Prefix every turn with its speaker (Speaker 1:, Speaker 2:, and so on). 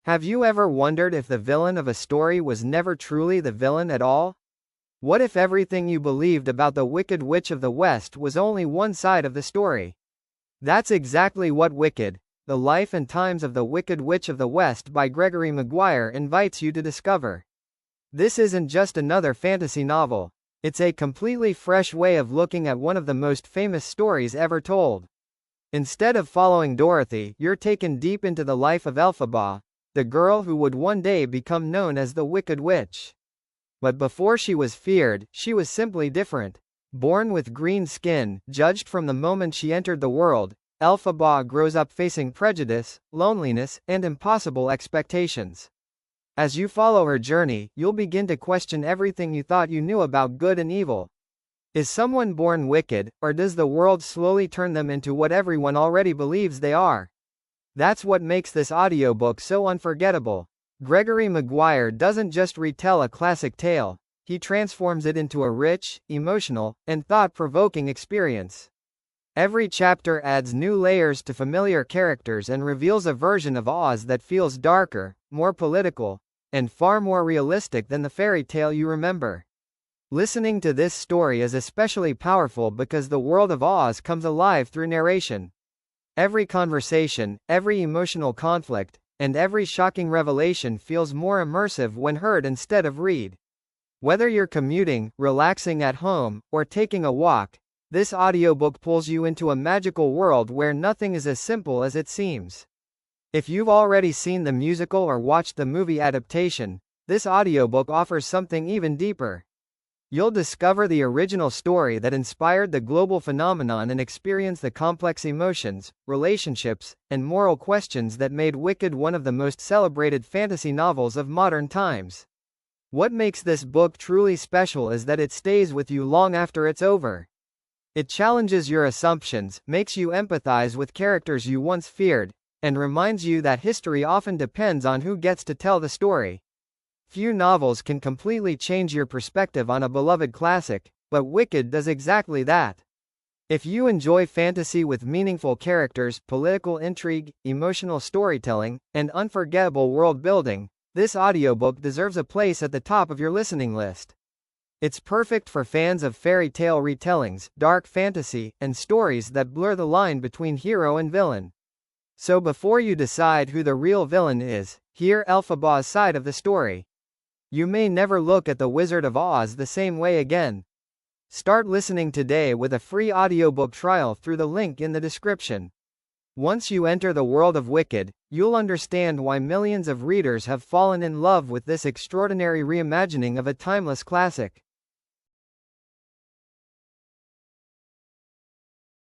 Speaker 1: Have you ever wondered if the villain of a story was never truly the villain at all? What if everything you believed about the Wicked Witch of the West was only one side of the story? That's exactly what Wicked, The Life and Times of the Wicked Witch of the West by Gregory Maguire invites you to discover. This isn't just another fantasy novel. It's a completely fresh way of looking at one of the most famous stories ever told. Instead of following Dorothy, you're taken deep into the life of Elphaba, the girl who would one day become known as the Wicked Witch. But before she was feared, she was simply different. Born with green skin, judged from the moment she entered the world, Elphaba grows up facing prejudice, loneliness, and impossible expectations. As you follow her journey, you'll begin to question everything you thought you knew about good and evil. Is someone born wicked, or does the world slowly turn them into what everyone already believes they are? That's what makes this audiobook so unforgettable. Gregory Maguire doesn't just retell a classic tale, he transforms it into a rich, emotional, and thought-provoking experience. Every chapter adds new layers to familiar characters and reveals a version of Oz that feels darker, more political, and far more realistic than the fairy tale you remember. Listening to this story is especially powerful because the world of Oz comes alive through narration. Every conversation, every emotional conflict, and every shocking revelation feels more immersive when heard instead of read. Whether you're commuting, relaxing at home, or taking a walk, this audiobook pulls you into a magical world where nothing is as simple as it seems. If you've already seen the musical or watched the movie adaptation, this audiobook offers something even deeper. You'll discover the original story that inspired the global phenomenon and experience the complex emotions, relationships, and moral questions that made Wicked one of the most celebrated fantasy novels of modern times. What makes this book truly special is that it stays with you long after it's over. It challenges your assumptions, makes you empathize with characters you once feared, and reminds you that history often depends on who gets to tell the story. Few novels can completely change your perspective on a beloved classic, but Wicked does exactly that. If you enjoy fantasy with meaningful characters, political intrigue, emotional storytelling, and unforgettable world building, this audiobook deserves a place at the top of your listening list. It's perfect for fans of fairy tale retellings, dark fantasy, and stories that blur the line between hero and villain. So before you decide who the real villain is, hear Elphaba's side of the story. You may never look at the Wizard of Oz the same way again. Start listening today with a free audiobook trial through the link in the description. Once you enter the world of Wicked, you'll understand why millions of readers have fallen in love with this extraordinary reimagining of a timeless classic.